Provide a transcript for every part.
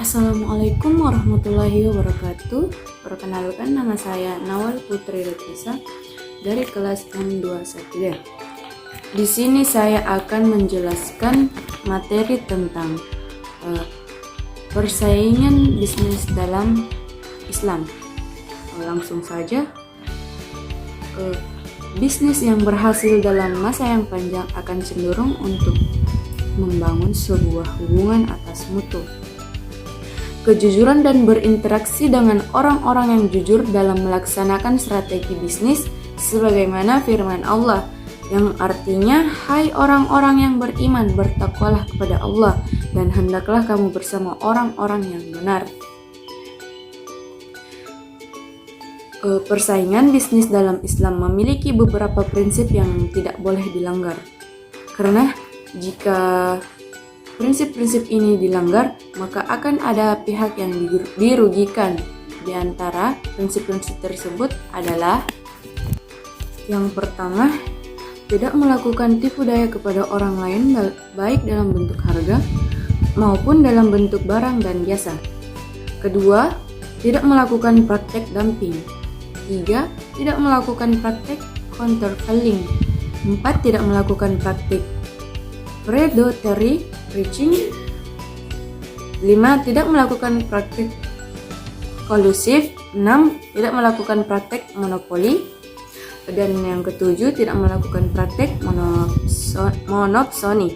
Assalamualaikum warahmatullahi wabarakatuh. Perkenalkan, nama saya Nawal Putri Retisa dari kelas M21D. Di sini saya akan menjelaskan materi tentang persaingan bisnis dalam Islam. Langsung saja, bisnis yang berhasil dalam masa yang panjang akan cenderung untuk membangun sebuah hubungan atas mutu, kejujuran dan berinteraksi dengan orang-orang yang jujur dalam melaksanakan strategi bisnis sebagaimana firman Allah yang artinya, hai orang-orang yang beriman, bertakwalah kepada Allah dan hendaklah kamu bersama orang-orang yang benar. Persaingan bisnis dalam Islam memiliki beberapa prinsip yang tidak boleh dilanggar, karena jika prinsip-prinsip ini dilanggar, maka akan ada pihak yang dirugikan. Di antara prinsip-prinsip tersebut adalah yang pertama, tidak melakukan tipu daya kepada orang lain baik dalam bentuk harga maupun dalam bentuk barang dan jasa. Kedua, tidak melakukan praktek dumping. Tiga, tidak melakukan praktek countervailing. Empat, tidak melakukan praktek predatory preaching. 5. Tidak melakukan praktik kolusif. 6. Tidak melakukan praktik monopoli. Dan yang ketujuh, tidak melakukan praktik monopsoni.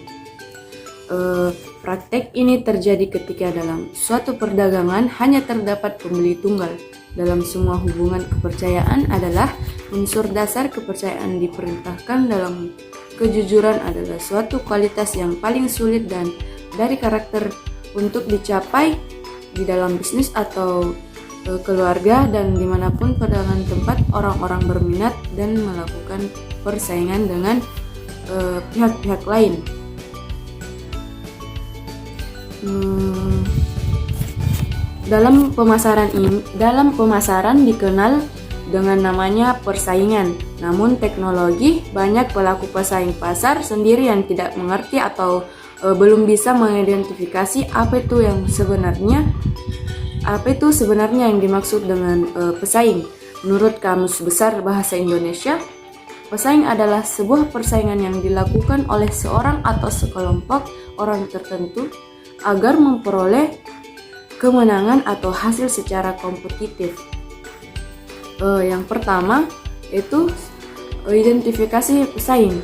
Praktek ini terjadi ketika dalam suatu perdagangan hanya terdapat pembeli tunggal. Dalam semua hubungan kepercayaan adalah unsur dasar kepercayaan diperintahkan dalam kejujuran adalah suatu kualitas yang paling sulit dan dari karakter untuk dicapai di dalam bisnis atau keluarga dan dimanapun perdagangan tempat orang-orang berminat dan melakukan persaingan dengan pihak-pihak lain. Dalam pemasaran dikenal dengan namanya persaingan. Namun teknologi, banyak pelaku pesaing pasar sendiri yang tidak mengerti atau belum bisa mengidentifikasi apa itu sebenarnya yang dimaksud dengan pesaing. Menurut Kamus Besar Bahasa Indonesia, pesaing adalah sebuah persaingan yang dilakukan oleh seorang atau sekelompok orang tertentu agar memperoleh kemenangan atau hasil secara kompetitif. Yang pertama itu identifikasi pesaing.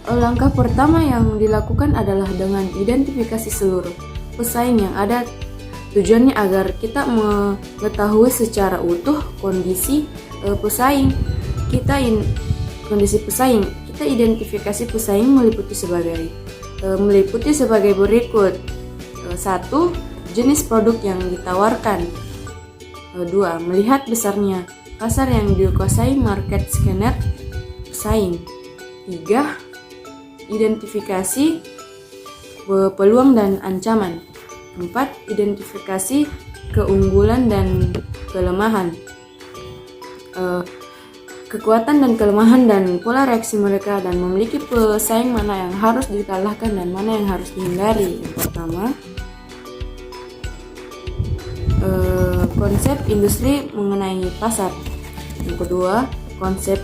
Langkah pertama yang dilakukan adalah dengan identifikasi seluruh pesaing yang ada. Tujuannya agar kita mengetahui secara utuh kondisi pesaing. Kita identifikasi pesaing meliputi sebagai berikut. 1. Jenis produk yang ditawarkan. 2. Melihat besarnya pasar yang dikuasai, market scanner pesaing. 3. Identifikasi peluang dan ancaman. 4. Identifikasi keunggulan dan kelemahan, kekuatan dan kelemahan dan pola reaksi mereka, dan memiliki pesaing mana yang harus dikalahkan dan mana yang harus dihindari. Yang pertama, konsep industri mengenai pasar. Yang kedua, konsep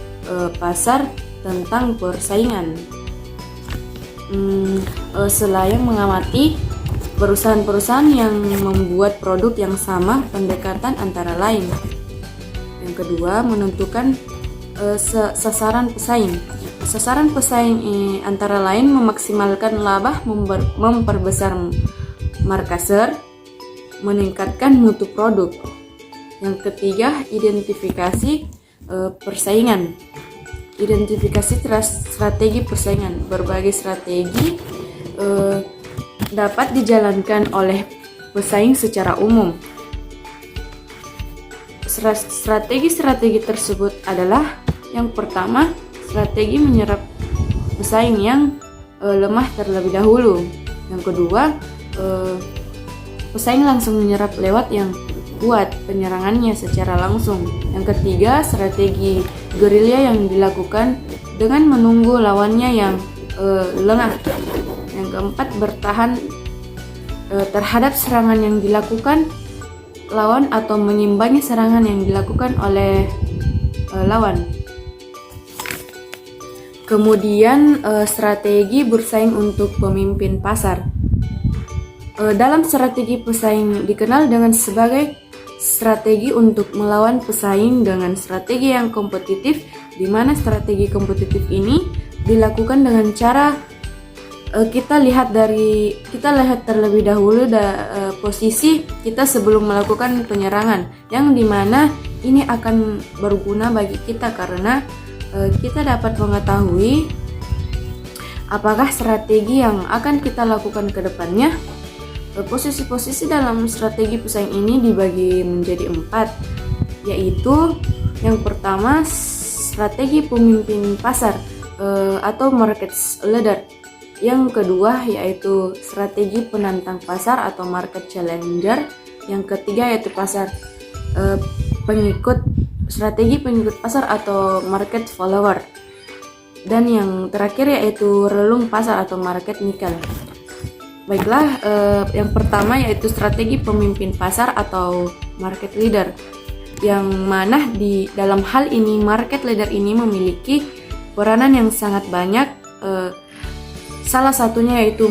pasar tentang persaingan. Selain mengamati perusahaan-perusahaan yang membuat produk yang sama, pendekatan antara lain. Yang kedua, menentukan sasaran pesaing. Sasaran pesaing antara lain memaksimalkan laba, memperbesar market share, meningkatkan mutu produk. Yang ketiga, identifikasi persaingan. Identifikasi strategi persaingan. Berbagai strategi dapat dijalankan oleh pesaing secara umum. Strategi tersebut adalah yang pertama, strategi menyerap pesaing yang lemah terlebih dahulu. Yang kedua, pesaing langsung menyerap lewat yang kuat, penyerangannya secara langsung. Yang ketiga, strategi gerilya yang dilakukan dengan menunggu lawannya yang lengah. Yang keempat, bertahan terhadap serangan yang dilakukan lawan atau mengimbangi serangan yang dilakukan oleh lawan. Kemudian strategi bersaing untuk pemimpin pasar. Dalam strategi pesaing dikenal dengan sebagai strategi untuk melawan pesaing dengan strategi yang kompetitif, di mana strategi kompetitif ini dilakukan dengan cara kita lihat terlebih dahulu posisi kita sebelum melakukan penyerangan, yang dimana ini akan berguna bagi kita karena kita dapat mengetahui apakah strategi yang akan kita lakukan ke depannya. Posisi-posisi dalam strategi pesaing ini dibagi menjadi 4, yaitu yang pertama strategi pemimpin pasar atau market leader. Yang kedua yaitu strategi penantang pasar atau market challenger. Yang ketiga yaitu strategi pengikut pasar atau market follower. Dan yang terakhir yaitu relung pasar atau market nikel. Baiklah, yang pertama yaitu strategi pemimpin pasar atau market leader, yang mana di dalam hal ini market leader ini memiliki peranan yang sangat banyak. Salah satunya yaitu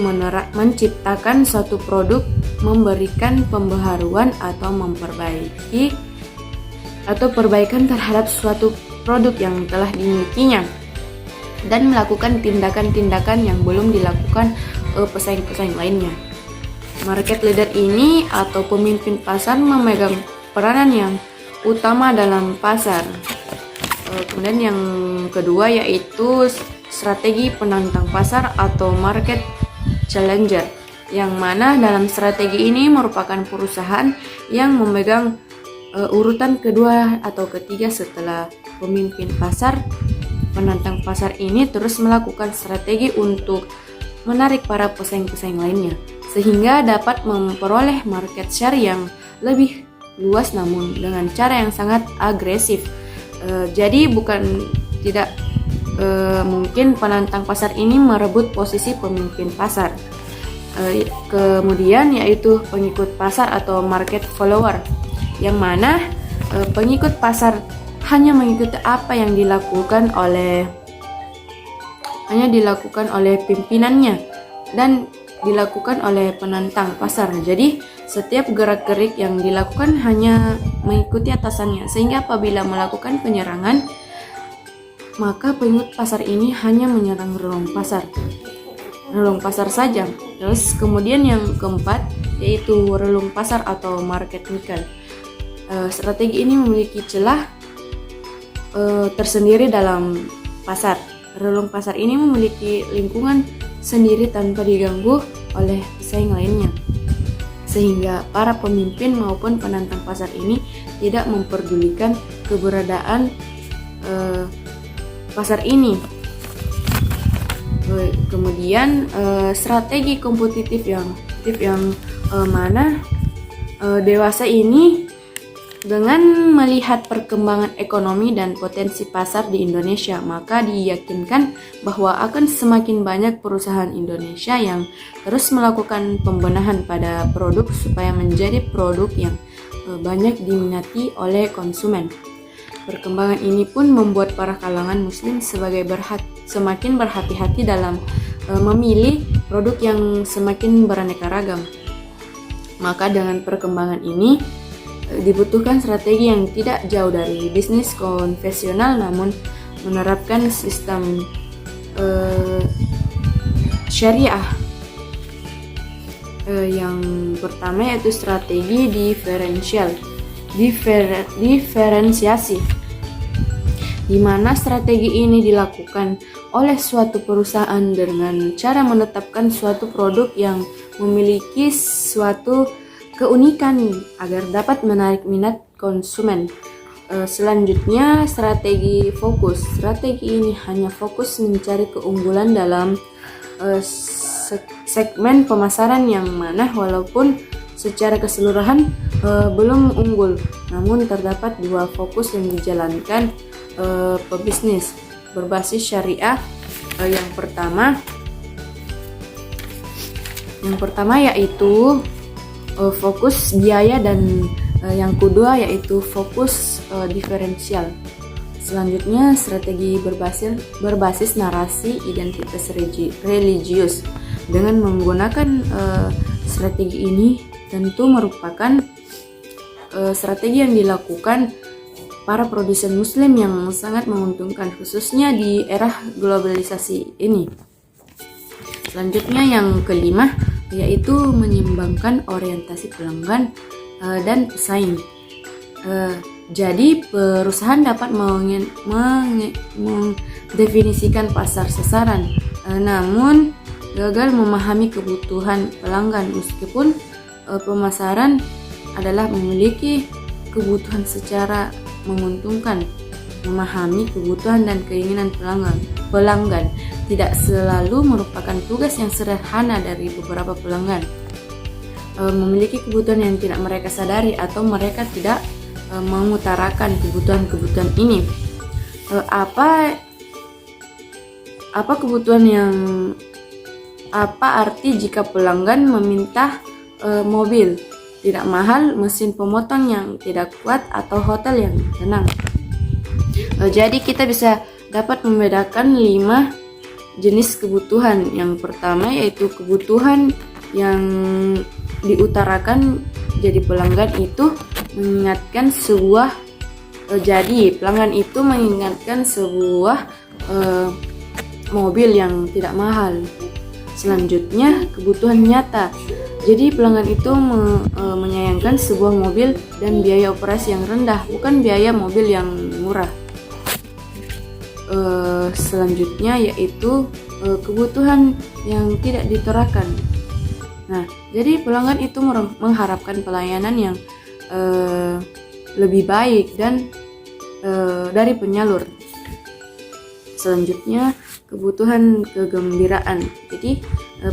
menciptakan suatu produk, memberikan pembaharuan atau perbaikan terhadap suatu produk yang telah dimilikinya, dan melakukan tindakan-tindakan yang belum dilakukan pesaing-pesaing lainnya. Market leader ini atau pemimpin pasar memegang peranan yang utama dalam pasar. Kemudian yang kedua yaitu strategi penantang pasar atau market challenger, yang mana dalam strategi ini merupakan perusahaan yang memegang urutan kedua atau ketiga setelah pemimpin pasar. Penantang pasar ini terus melakukan strategi untuk menarik para pesaing-pesaing lainnya, sehingga dapat memperoleh market share yang lebih luas namun dengan cara yang sangat agresif. Jadi tidak mungkin penantang pasar ini merebut posisi pemimpin pasar. Kemudian yaitu pengikut pasar atau market follower, yang mana pengikut pasar hanya mengikuti apa yang dilakukan oleh pimpinannya dan dilakukan oleh penantang pasar. Jadi setiap gerak-gerik yang dilakukan hanya mengikuti atasannya, sehingga apabila melakukan penyerangan, maka pengikut pasar ini hanya menyerang relung pasar saja. Terus kemudian yang keempat yaitu relung pasar atau market nikel. Strategi ini memiliki celah tersendiri dalam pasar. Relung pasar ini memiliki lingkungan sendiri tanpa diganggu oleh pesaing lainnya, sehingga para pemimpin maupun penantang pasar ini tidak memperdulikan keberadaan pasar ini. Kemudian strategi kompetitif yang mana dewasa ini dengan melihat perkembangan ekonomi dan potensi pasar di Indonesia, maka diyakinkan bahwa akan semakin banyak perusahaan Indonesia yang terus melakukan pembenahan pada produk supaya menjadi produk yang banyak diminati oleh konsumen. Perkembangan ini pun membuat para kalangan muslim semakin berhati-hati dalam memilih produk yang semakin beraneka ragam. Maka dengan perkembangan ini dibutuhkan strategi yang tidak jauh dari bisnis konvensional, namun menerapkan sistem syariah. Yang pertama yaitu strategi diferensiasi, di mana strategi ini dilakukan oleh suatu perusahaan dengan cara menetapkan suatu produk yang memiliki suatu keunikan agar dapat menarik minat konsumen. Selanjutnya strategi fokus. Strategi ini hanya fokus mencari keunggulan dalam segmen pemasaran yang mana walaupun secara keseluruhan belum unggul, namun terdapat dua fokus yang dijalankan pebisnis berbasis syariah. Yang pertama Yang pertama yaitu fokus biaya, dan yang kedua yaitu fokus diferensial. Selanjutnya, strategi berbasis narasi identitas religius. Dengan menggunakan strategi ini tentu merupakan strategi yang dilakukan para produsen muslim yang sangat menguntungkan, khususnya di era globalisasi ini. Selanjutnya yang kelima yaitu menyeimbangkan orientasi pelanggan dan pesaing. Jadi perusahaan dapat mendefinisikan pasar sasaran, namun gagal memahami kebutuhan pelanggan, meskipun pemasaran adalah memiliki kebutuhan secara menguntungkan. Memahami kebutuhan dan keinginan pelanggan tidak selalu merupakan tugas yang sederhana dari beberapa pelanggan. Memiliki kebutuhan yang tidak mereka sadari atau mereka tidak mengutarakan kebutuhan ini. Apa kebutuhan yang arti jika pelanggan meminta mobil tidak mahal, mesin pemotong yang tidak kuat, atau hotel yang tenang? Jadi kita bisa dapat membedakan 5 jenis kebutuhan. Yang pertama yaitu kebutuhan yang diutarakan. Jadi pelanggan itu mengingatkan sebuah mobil yang tidak mahal. Selanjutnya, kebutuhan nyata. Jadi pelanggan itu menyayangkan sebuah mobil dan biaya operasi yang rendah, bukan biaya mobil yang murah. Selanjutnya yaitu kebutuhan yang tidak diutarakan. Nah, jadi pelanggan itu mengharapkan pelayanan yang lebih baik dan dari penyalur. Selanjutnya, kebutuhan kegembiraan. Jadi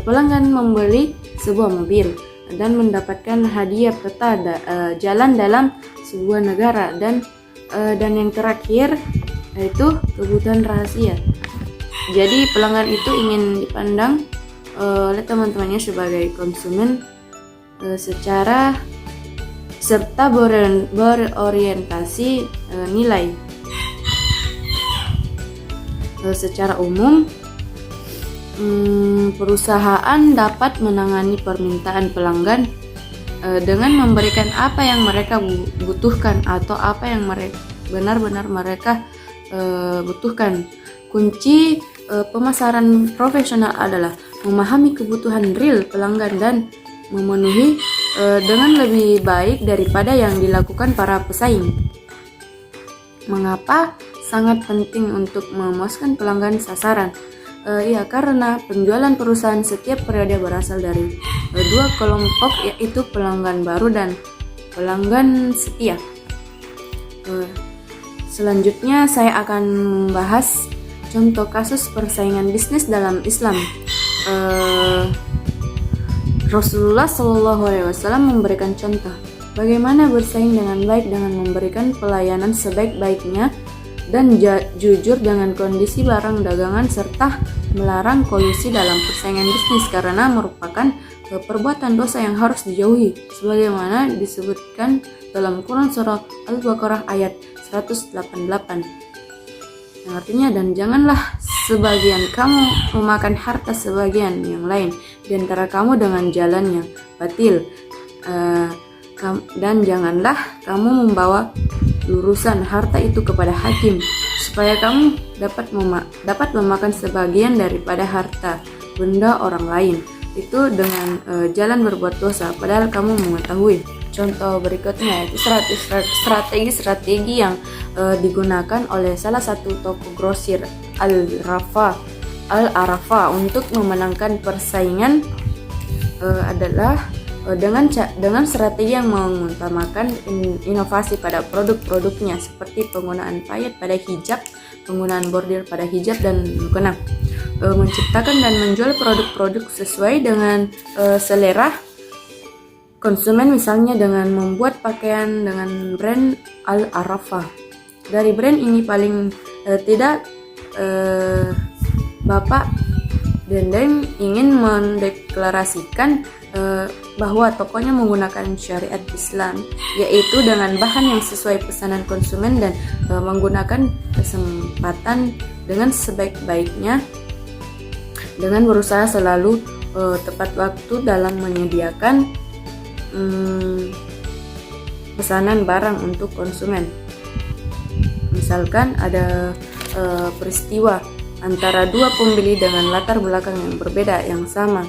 pelanggan membeli sebuah mobil dan mendapatkan hadiah peta jalan dalam sebuah negara, dan yang terakhir yaitu kebutuhan rahasia. Jadi pelanggan itu ingin dipandang oleh teman-temannya sebagai konsumen serta berorientasi nilai. Secara umum, perusahaan dapat menangani permintaan pelanggan dengan memberikan apa yang mereka butuhkan atau apa yang benar-benar mereka butuhkan. Kunci pemasaran profesional adalah memahami kebutuhan real pelanggan dan memenuhi dengan lebih baik daripada yang dilakukan para pesaing. Mengapa sangat penting untuk memuaskan pelanggan sasaran? Karena penjualan perusahaan setiap periode berasal dari 2 kelompok, yaitu pelanggan baru dan pelanggan setia. Selanjutnya saya akan membahas contoh kasus persaingan bisnis dalam Islam. Rasulullah SAW memberikan contoh bagaimana bersaing dengan baik dengan memberikan pelayanan sebaik-baiknya dan jujur dengan kondisi barang dagangan, serta melarang kolusi dalam persaingan bisnis karena merupakan perbuatan dosa yang harus dijauhi, sebagaimana disebutkan dalam Quran surah Al-Baqarah ayat 188. Yang artinya, dan janganlah sebagian kamu memakan harta sebagian yang lain di antara kamu dengan jalan yang batil, dan janganlah kamu membawa lurusan harta itu kepada hakim supaya kamu dapat memakan sebagian daripada harta benda orang lain itu dengan jalan berbuat dosa, padahal kamu mengetahui. Contoh berikutnya yaitu strategi yang digunakan oleh salah satu toko grosir Al-Arafah untuk memenangkan persaingan adalah dengan strategi yang mengutamakan inovasi pada produk-produknya, seperti penggunaan payet pada hijab, penggunaan bordir pada hijab dan mukena, menciptakan dan menjual produk-produk sesuai dengan selera konsumen, misalnya dengan membuat pakaian dengan brand Al-Arafah. Dari brand ini paling tidak Bapak Dendeng ingin mendeklarasikan bahwa tokonya menggunakan syariat Islam, yaitu dengan bahan yang sesuai pesanan konsumen dan menggunakan kesempatan dengan sebaik-baiknya dengan berusaha selalu tepat waktu dalam menyediakan pesanan barang untuk konsumen. Misalkan ada peristiwa antara dua pembeli dengan latar belakang yang berbeda yang sama,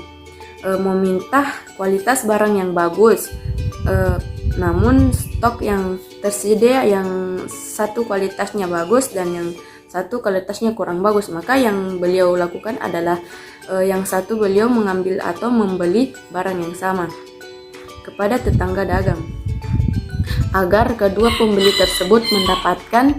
meminta kualitas barang yang bagus, namun stok yang tersedia yang satu kualitasnya bagus dan yang satu kualitasnya kurang bagus. Maka yang beliau lakukan adalah yang satu beliau mengambil atau membeli barang yang sama kepada tetangga dagang agar kedua pembeli tersebut mendapatkan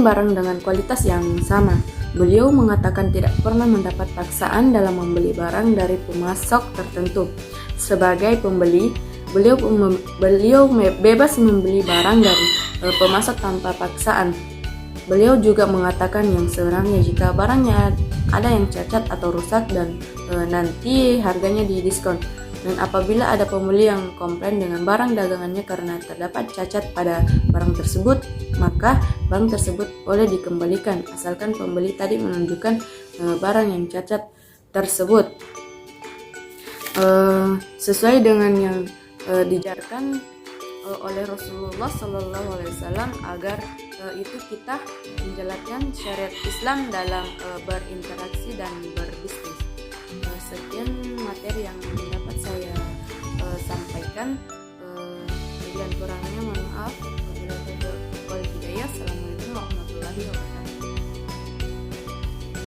barang dengan kualitas yang sama. Beliau mengatakan tidak pernah mendapat paksaan dalam membeli barang dari pemasok tertentu. Sebagai pembeli, beliau bebas membeli barang dari pemasok tanpa paksaan. Beliau juga mengatakan yang sebenarnya jika barangnya ada yang cacat atau rusak dan nanti harganya didiskon. Dan apabila ada pembeli yang komplain dengan barang dagangannya karena terdapat cacat pada barang tersebut, maka barang tersebut boleh dikembalikan asalkan pembeli tadi menunjukkan barang yang cacat tersebut. Sesuai dengan yang diajarkan oleh Rasulullah SAW agar itu kita menjalankan syariat Islam dalam berinteraksi dan berbisnis. Sekian materi yang dapat saya sampaikan. Kurangnya mohon maaf. Wabillahi taufiq wal hidayah. Assalamualaikum warahmatullahi wabarakatuh.